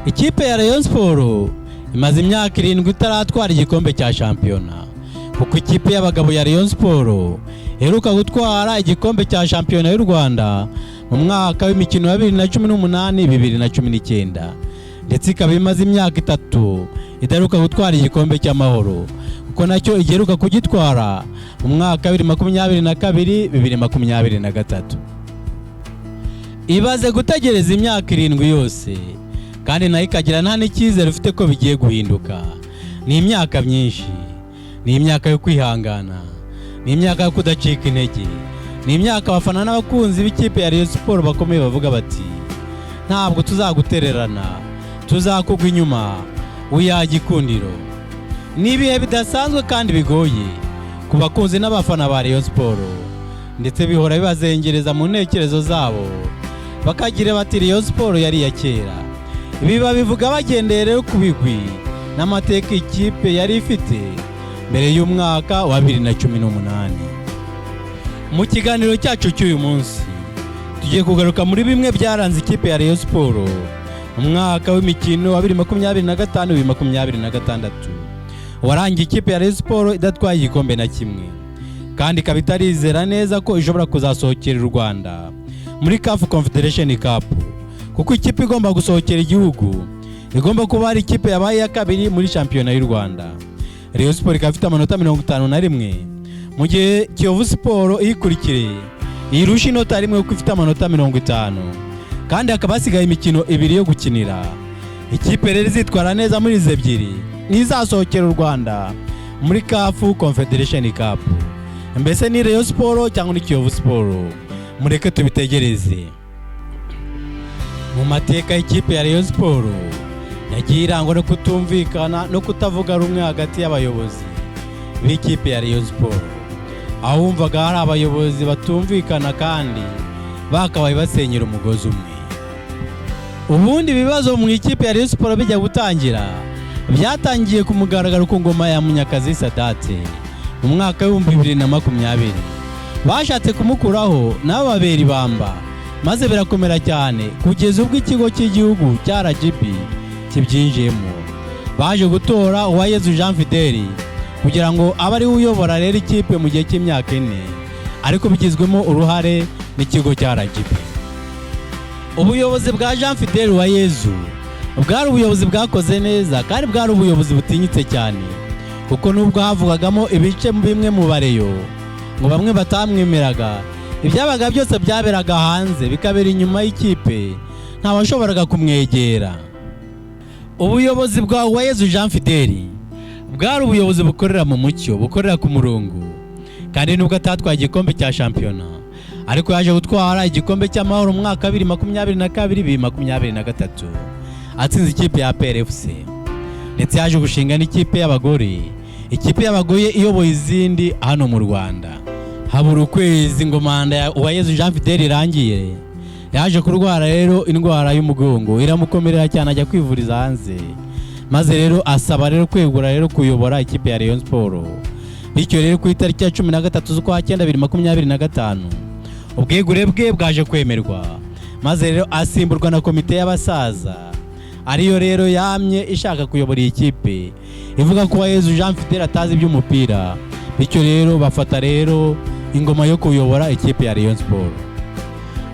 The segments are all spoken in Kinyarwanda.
Ikipe ya Rayon Sport imaze imyaka 7 itaratwara igikombe cya shampiyona, kuko ikipe y'abagabo ya Rayon Sport iheruka gutwara igikombe cya shampiyona y'u Rwanda mu mwaka w'imikino wa 2018-2019, ndetse ikaba imaze imyaka 3 idaheruka gutwara igikombe cy'amahoro, kuko nacyo igeruka kugitwara mu mwaka wa 2022-2023. Ibaze gutegereza imyaka 7 yose kandi nayo ikagira nta n'icyizere ufite ko bigiye guhinduka. Ni imyaka myinshi, ni imyaka yo kwihangana, ni imyaka yo kudacika intege, ni imyaka abafana n'abakunzi b'ikipe ya Rayon Sport bakomeye bavuga bati ntabwo tuzagutererana, tuzakugwa inyuma uyagikundiro. Ni ibihe bidasanzwe kandi bigoye ku bakunzi n'abafana ba Rayon Sport, ndetse bihora bibazengereza mu ntekerezo zabo, bakagira bati Rayon Sport yari ya kera. Ibi babivuga bagendeye rero ku bigwi n'amateka ikipe yari ifite mbere y'umwaka wa 2018. Mu kiganiro cyacu cy'uyu munsi tugiye kugaruka muri bimwe byaranze ikipe ya Rayon Sport mu mwaka w'imikino wa 2025-2026, warangiye ikipe ya Rayon Sport idatwaye igikombe na kimwe, kandi ikaba itarizera neza ko ishobora kuzasohokera u Rwanda muri CAF Confederation Cup, kuko ikipe igomba gusohokera igihugu igomba kuba ari ikipe yabaye ya kabiri muri shampiyona y'u Rwanda. Rayon Sport ikaba ifite amanota 51, mu gihe Kiyovu Sport iyikurikire irusha inota rimwe kuko ifite amanota 50, kandi hakaba hasigaye imikino 2 yo gukinira. Ikipe rero izitwara neza muri izi 2 nizasohokera u Rwanda muri CAF Confederation Cup. Mbese ni Rayon Sport cyangwa ni Kiyovu Sport? Mureke tubitegereze. Mu mateka y'ikipe ya Rayon Sport yagiye irangwa no kutumvikana no kutavuga rumwe hagati y'abayobozi b'ikipe ya Rayon Sport, aho wumvaga hari abayobozi batumvikana kandi bakabaye basenyera umugozi umwe. Ubundi ibibazo mu ikipe ya Rayon Sport bijya gutangira byatangiye ku mugaragaro ku ngoma ya Munyakazi Sadate mu mwaka wa 2020. Bashatse kumukuraho nabo babera ibamba, maze birakomera cyane kugeza ubwo ikigo cy'igihugu cya RGB kibyinjiyemo. Baje gutora Uwayezu Jean Fidèle kugira ngo abe ari uyobora rero ikipe mu gihe cy'imyaka 4, ariko bigizwemo uruhare n'ikigo cya RGB. Ubuyobozi bwa Jean Fidèle Uwayezu bwari ubuyobozi bwakoze neza, kandi bwari ubuyobozi butinyitse cyane, kuko nubwo havugagamo ibice bimwe mu bareyo ngo bamwe batamwemeraga, ibyabaga byose byaberaga hanze bikabera inyuma y'ikipe, nta washoboraga kumwegera. Ubuyobozi bwa Uwayezu Jean Fidèle bwari ubuyobozi bukorera mu mucyo, bukorera ku murongo, kandi nubwo atatwaye igikombe cya shampiyona, ariko yaje gutwara igikombe cy'amahoro mu mwaka wa 2022-2023 atsinze ikipe ya PRFC, ndetse yaje gushinga n'ikipe y'abagore, ikipe y'abagore iyoboye izindi hano mu Rwanda. Habura ukwezi ngo manda ya Uwayezu Jean Fidèle irangiye, yaje kurwara rero indwara y'umugongo iramukomerera cyane, ajya kwivuriza hanze, maze rero asaba rero kwegura rero kuyobora ikipe ya Rayon Sport. Bityo rero ku itariki ya 13 z'ukwa 9 2025 ubwegure bwe bwaje kwemerwa, maze rero asimburwa na komite y'abasaza, ariyo rero yamye ishaka kuyobora iyi kipe, ivuga ko Uwayezu Jean Fidèle atazi iby'umupira. Bityo rero bafata rero ingoma yo kuyobora ikipe ya Rayon Sport.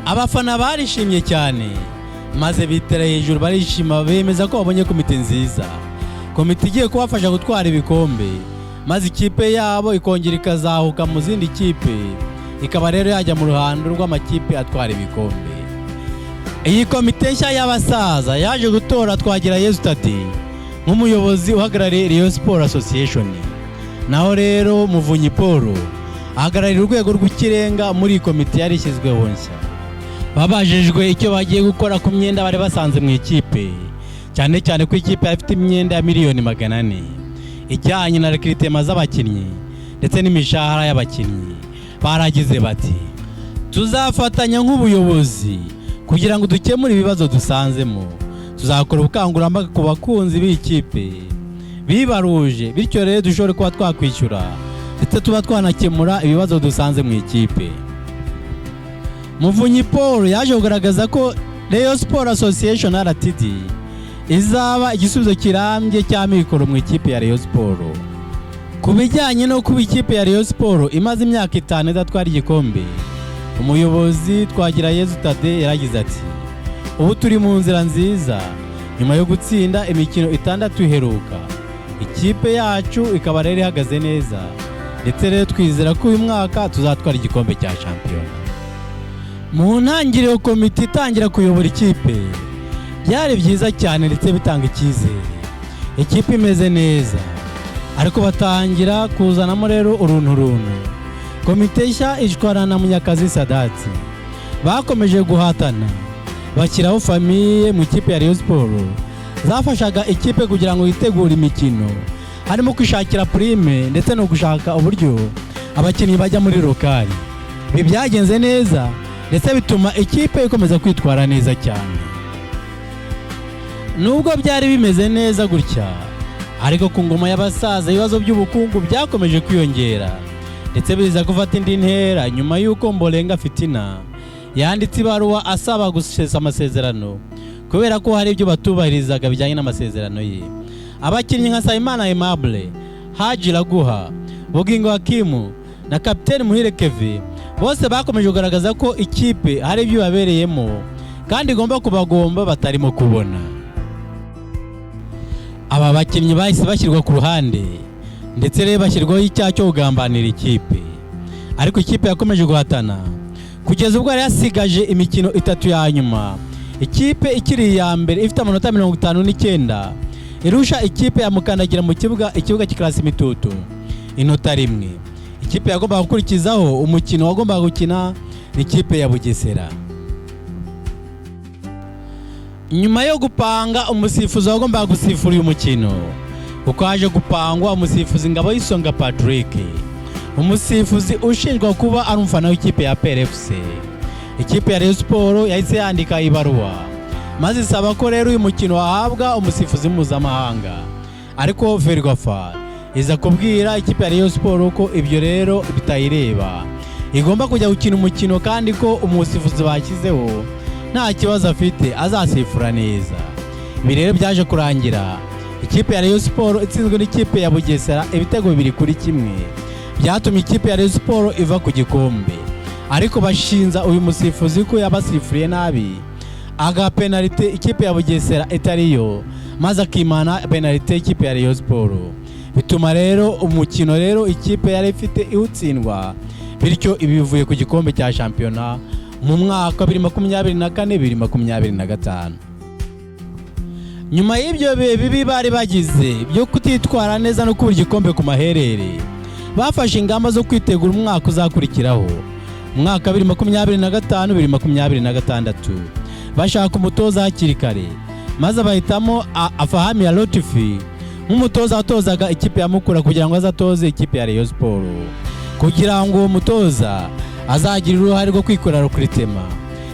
Abafana barishimye cyane, maze bitera hejuru barishima, bemeza ko babonye komite nziza, komite igiye kubafasha gutwara ibikombe, maze ikipe yabo ikongera ikazahuka mu zindi kipe, ikaba rero yajya mu ruhando rw'amakipe atwara ibikombe. Iyi komite nshya y'abasaza yaje gutora Twagirayezu Tade nk'umuyobozi uhagarariye Rayon Sport Association, naho rero Muvunyi Paul ahagararira urwego rw'ikirenga muri komite yari ishyizweho nshya. Babajijwe icyo bagiye gukora ku myenda bari basanze mu ikipe, cyane cyane ko ikipe ifite imyenda ya miliyoni 400 ijyanye na recruitment z'abakinnyi ndetse n'imishahara y'abakinnyi. Baragize bati tuzafatanya nk'ubuyobozi kugira ngo dukemure ibibazo dusanzemo, tuzakora ubukangurambaga ku bakunzi b'ikipe bibaruje, bityo rero dushobore kuba twakwishyura ndetse tuba twanakemura ibibazo dusanze mu ikipe. Muvunyi Paul yaje kugaragaza ko Rayon Sport Association RTD izaba igisubizo kirambye cy'amikoro mu ikipe ya Rayon Sport. Ku bijyanye no kuba ikipe ya Rayon Sport imaze imyaka 5 idatwara igikombe, umuyobozi Twagirayezu Tade yaragize ati: ubu turi mu nzira nziza nyuma yo gutsinda imikino 6 iheruka, ikipe yacu ikaba rero ihagaze neza, ndetse rero twizera ko uyu mwaka tuzatwara igikombe cya shampiyona. Mu ntangiriro komite itangira kuyobora ikipe byari byiza cyane ndetse bitanga icyizere, ikipe imeze neza, ariko batangira kuzanamo rero uruntu. Komite nshya ishwarana na Munyakazi Sadati bakomeje guhatana, bashyiraho famiye mu ikipe ya Rayon Sport zafashaga ikipe kugira ngo yitegure imikino, harimo kwishakira prime ndetse no gushaka uburyo abakinnyi bajya muri lokali. Ibi byagenze neza ndetse bituma ikipe ikomeza kwitwara neza cyane. Nubwo byari bimeze neza gutya, ariko ku ngoma y'abasaza ibibazo by'ubukungu byakomeje kwiyongera ndetse biza gufata indi ntera nyuma y'uko Mbolenga Fitina yanditse ibaruwa asaba gusesa amasezerano kubera ko hari ibyo batubahirizaga bijyanye n'amasezerano ye. Abakinnyi nka Sayimana Aimable, Haji Raguha, Bugingo Hakimu na Kapiteni Muhire Kevin bose bakomeje kugaragaza ko ikipe hari ibyo babereyemo kandi igomba kubagomba batarimo kubona. Aba bakinnyi bahise bashyirwa ku ruhande ndetse rero bashyirwaho icyaha cyo kugambanira ikipe, ariko ikipe yakomeje guhatana kugeza ubwo yari yasigaje imikino 3 ya nyuma. Ikipe ikiri ya mbere ifite amanota 59 irusha ikipe ya Mukandagira mu ikibuga cy'Ikarasi Imitutu inota 1. Ikipe yagombaga gukurikizaho umukino wagombaga gukina n'ikipe ya Bugesera. Nyuma yo gupanga umusifuzi wagombaga gusifura uyu mukino, kuko haje gupangwa umusifuzi Ngabo y'Isonga Patrick, umusifuzi ushinjwa kuba ari umufana w'ikipe ya PRFC. Ikipe ya Rayon Sport yahise yandika ibaruwa maze isaba ko rero uyu mukino wahabwa umusifuzi mpuzamahanga, ariko Ferwafa iza kubwira ikipe ya Rayon Sport ko ibyo rero bitayireba, igomba kujya gukina umukino kandi ko umusifuzi bashyizeho nta kibazo afite azasifura neza. Ibi rero byaje kurangira ikipe ya Rayon Sport itsinzwe n'ikipe ya Bugesera ibitego 2-1, byatumye ikipe ya Rayon Sport iva ku gikombe, ariko bashinza uyu musifuzi ko yabasifuriye nabi aga penalty ikipe ya Bugesera itariyo, maze akimana penalty ikipe ya Rayon Sport, bituma rero umukino rero ikipe yari ifite iwutsindwa, bityo ibivuye ku gikombe cya shampiyona mu mwaka 2024-2025. Nyuma y'ibyo bibi bari bagize byo kutitwara neza no kubura igikombe ku maherere, bafashe ingamba zo kwitegura umwaka uzakurikiraho, umwaka 2025-2026, bashaka umutoza hakiri kare, maze bahitamo Afahami ya Latifi nk'umutoza watozaga ikipe ya Mukura kugira ngo azatoze ikipe ya Rayon Sport, kugira ngo uwo mutoza azagira uruhare rwo kwikorera recruitment,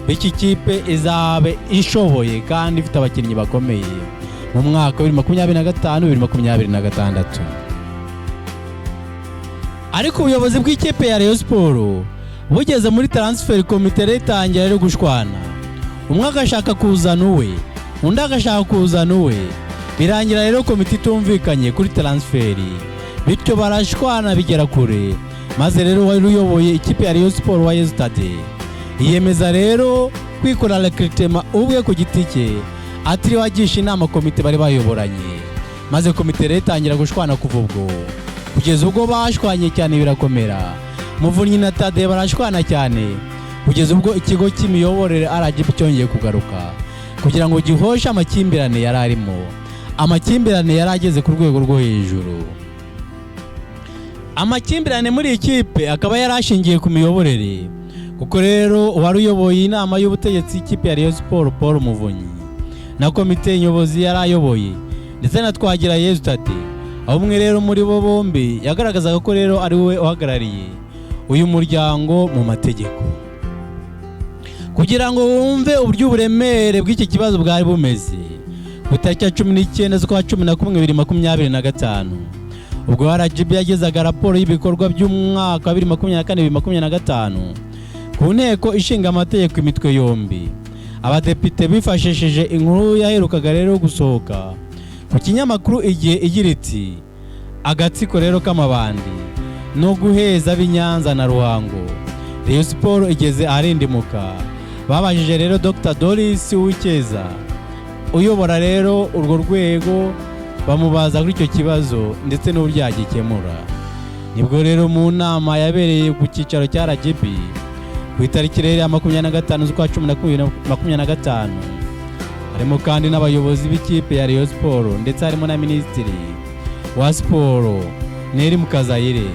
iki kipe izabe ishoboye kandi ifite abakinnyi bakomeye mu mwaka 2025-2026. Ariko ubuyobozi bw'ikipe ya Rayon Sport bugeze muri transfer committee itangira rero gushwana, umwe agashaka kuzana uwe, undi agashaka kuzana uwe, birangira rero komite itumvikanye kuri transfer, bityo barashwana bigera kure, maze rero wari uyoboye ikipe ya Rayon Sport wa Tade yiyemeza rero kwikora recruitment ubwe ku giti cye, atiri wagisha inama komite bari bayoboranye, maze komite rero itangira gushwana kuva ubwo kugeza ubwo bashwanye cyane birakomera. Muvunyi na Tade barashwana cyane kugeza ubwo ikigo cy'imiyoborere RGB cyongeye kugaruka kugira ngo gihoshe amakimbirane yari arimo. Amakimbirane yari ageze ku rwego rwo hejuru. Amakimbirane muri ikipe akaba yarashingiye ku miyoborere, kuko rero wari uyoboye inama y'ubutegetsi ikipe ya Rayon Sport Paul Muvunyi na komite nyobozi yarayoboye ndetse na Twagirayezu Tade, aho umwe rero muri bo bombi yagaragazaga ko rero ari we uhagarariye uyu muryango mu mategeko. Kugira ngo wumve uburyo uburemere bw'iki kibazo bwari bumeze, ku tariki ya 19 z'ukwa 11/2025 ubwo RGB yagezaga raporo y'ibikorwa by'umwaka wa 2024-2025 ku nteko ishinga amategeko imitwe yombi, abadepite bifashishije inkuru yaherukaga rero gusohoka ku kinyamakuru igihe igira iti agatsiko rero k'amabandi no guheza b'Inyanza na Ruhango Rayon Sport igeze aharindimuka. Babajije rero Dr Doris Uwikeza uyobora rero urwo rwego, bamubaza kuri icyo kibazo ndetse n'uburyo yagikemura. Nibwo rero mu nama yabereye ku cyicaro cya RGB ku itariki rero ya 25 z'ukwa 10 2025, harimo kandi n'abayobozi b'ikipe ya Rayon Sport ndetse harimo na Minisitiri wa Sport Neri Mukazayire.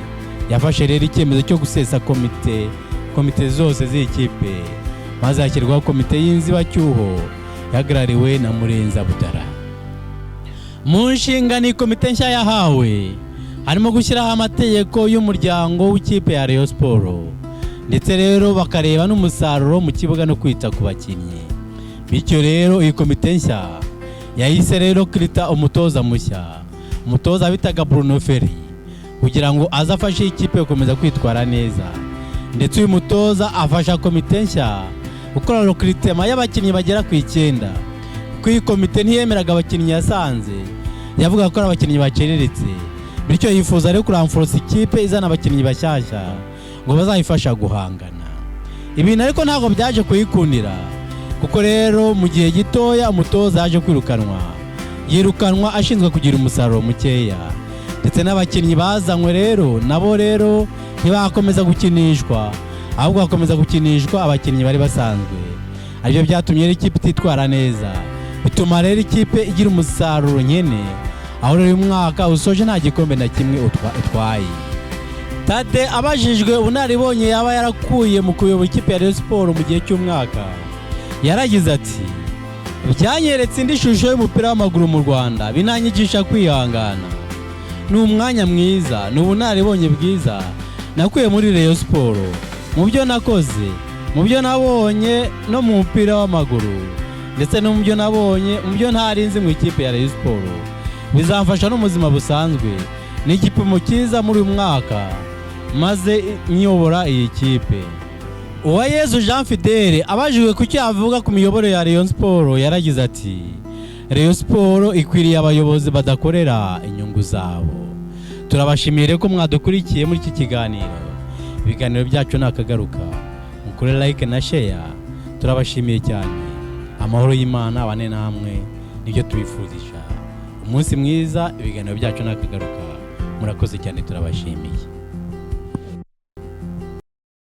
Yafashe rero icyemezo cyo gusesa komite zose z'ikipe, maze hashyirwaho komite y'inzibacyuho yahagarariwe na Murenza Budara. Mu nshinga ni komite nshya yahawe harimo gushyiraho amategeko y'umuryango w'ikipe ya Rayon Sport, ndetse rero bakareba n'umusaruro mu kibuga no kwita ku bakinnyi. Bityo rero iyi komite nshya yahise rero kirita umutoza mushya, umutoza bitaga Bruno Ferry, kugira ngo azafashe ikipe gukomeza kwitwara neza. Ndetse uyu mutoza afasha komite nshya gukora recruitment y'abakinnyi bagera ku 9. Kuko iyi komite ntiyemeraga abakinnyi yasanze, yavuga ko abakinnyi bacereretse. Bityo yifuza rero kuramforce ikipe izana abakinnyi bashyashya ngo bazayifasha guhangana. Ibintu ariko ntabwo byaje kuyikundira, kuko rero mu gihe gitoya umutoza yaje yirukanwa ashinzwe kugira umusaruro mukeya, ndetse n'abakinnyi bazanywe rero nabo rero ntibakomeza gukinishwa, ahubwo bakomeza gukinishwa abakinnyi bari basanzwe. Aribyo byatumye ikipe ititwara neza, bituma rero ikipe igira umusaruro nkene, aho rero uyu mwaka usoje nta gikombe na kimwe utwaye. Tade abajijwe ubunaribonye yaba yarakuye mu kuyobora ikipe ya Rayon Sport mu gihe cy'umwaka, yaragize ati byanyeretse indi shusho y'umupira w'amaguru mu Rwanda, binanyigisha kwihangana. Ni umwanya mwiza, ni ubunaribonye bwiza nakuye muri Rayon Sport, mu byo nakoze, mu byo nabonye no mu mupira w'amaguru, ndetse no mu byo nabonye, mu byo ntarinzi mu ikipe ya Rayon Sport. Bizamfasha no mu buzima busanzwe. Ni igipimo cyiza muri uyu mwaka maze nyobora iyi kipe. Uwayezu Jean Fidele abajijwe ku cyo avuga ku miyoborere ya Rayon Sport, yaragize ati Rayon Sport ikwiriye abayobozi badakorera inyungu zabo. Turabashimire ko mwadukurikiye muri iki kiganiro. Ibiganiro byacu nakagaruka, mukore like na share. Turabashimiye cyane. Amahoro y'Imana abane namwe, nibyo tubifuzisha. Umunsi mwiza. Ibiganiro byacu nakagaruka. Murakoze cyane, turabashimiye.